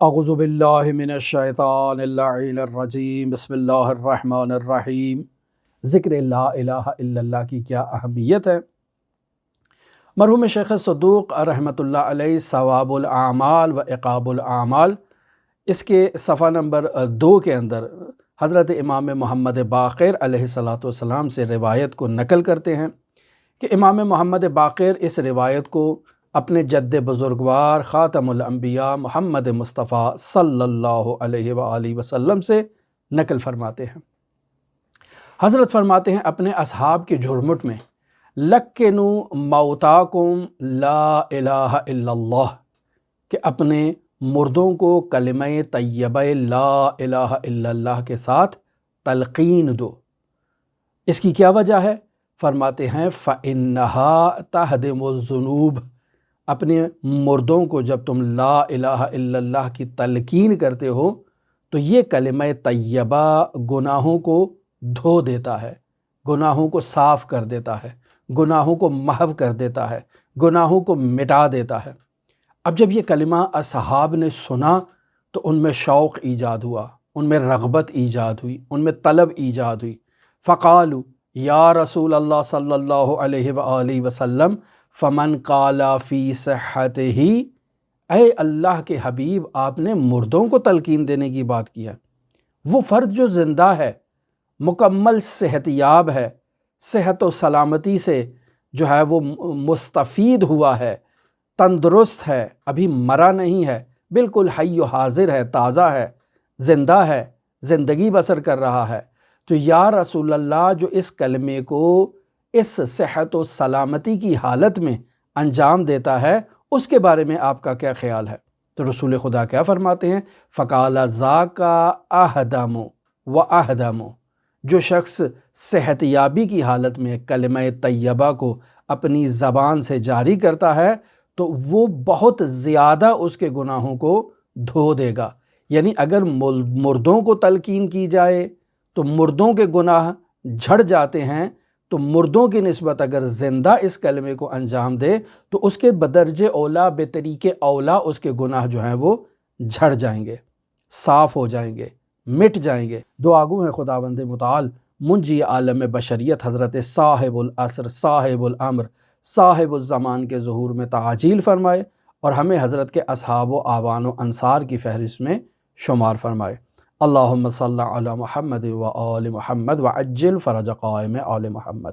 اعوذ باللہ من الشیطان اللعین الرجیم، بسم اللہ الرحمن الرحیم۔ ذکر لا الہ الا اللہ کی کیا اہمیت ہے؟ مرحوم شیخ صدوق رحمۃ اللہ علیہ ثواب الاعمال و عقاب الاعمال، اس کے صفحہ نمبر 2 کے اندر حضرت امام محمد باقر علیہ السلام سے روایت کو نقل کرتے ہیں کہ امام محمد باقر اس روایت کو اپنے جد بزرگوار خاتم الانبیاء محمد مصطفیٰ صلی اللہ علیہ وآلہ وسلم سے نقل فرماتے ہیں۔ حضرت فرماتے ہیں اپنے اصحاب کے جھرمٹ میں لکنو موتاکم لا الہ الا اللہ، کہ اپنے مردوں کو کلمہ طیبہ لا الہ الا اللہ کے ساتھ تلقین دو۔ اس کی کیا وجہ ہے؟ فرماتے ہیں فَإِنَّهَا تَهْدِمُ الذُّنُوبَ، اپنے مردوں کو جب تم لا الہ الا اللہ کی تلقین کرتے ہو تو یہ کلمہ طیبہ گناہوں کو دھو دیتا ہے، گناہوں کو صاف کر دیتا ہے، گناہوں کو محو کر دیتا ہے، گناہوں کو مٹا دیتا ہے۔ اب جب یہ کلمہ اصحاب نے سنا تو ان میں شوق ایجاد ہوا، ان میں رغبت ایجاد ہوئی، ان میں طلب ایجاد ہوئی۔ فقالوا یا رسول اللہ صلی اللہ علیہ وآلہ وسلم فمن قال فی صحتہ، اے اللہ کے حبیب آپ نے مردوں کو تلقین دینے کی بات کی ہے، وہ فرد جو زندہ ہے، مکمل صحت یاب ہے، صحت و سلامتی سے جو ہے وہ مستفید ہوا ہے، تندرست ہے، ابھی مرا نہیں ہے، بالکل حی و حاضر ہے، تازہ ہے، زندہ ہے، زندگی بسر کر رہا ہے، تو یا رسول اللہ جو اس کلمے کو اس صحت و سلامتی کی حالت میں انجام دیتا ہے اس کے بارے میں آپ کا کیا خیال ہے؟ تو رسول خدا کیا فرماتے ہیں؟ فَقَالَ ذَاكَ أَهْدَمُ وَأَهْدَمُ، جو شخص صحت یابی کی حالت میں کلمہ طیبہ کو اپنی زبان سے جاری کرتا ہے تو وہ بہت زیادہ اس کے گناہوں کو دھو دے گا۔ یعنی اگر مردوں کو تلقین کی جائے تو مردوں کے گناہ جھڑ جاتے ہیں، تو مردوں کی نسبت اگر زندہ اس کلمے کو انجام دے تو اس کے بدرجہ اولا بطریق اولا اس کے گناہ جو ہیں وہ جھڑ جائیں گے، صاف ہو جائیں گے، مٹ جائیں گے۔ دعا گو ہیں خداوند متعال منجی عالم بشریت حضرت صاحب العصر، صاحب الامر، صاحب الزمان کے ظہور میں تعجیل فرمائے اور ہمیں حضرت کے اصحاب و آبان و انصار کی فہرست میں شمار فرمائے۔ اللہم صلی علی محمد و آل محمد وعجل فرج قائم آل محمد۔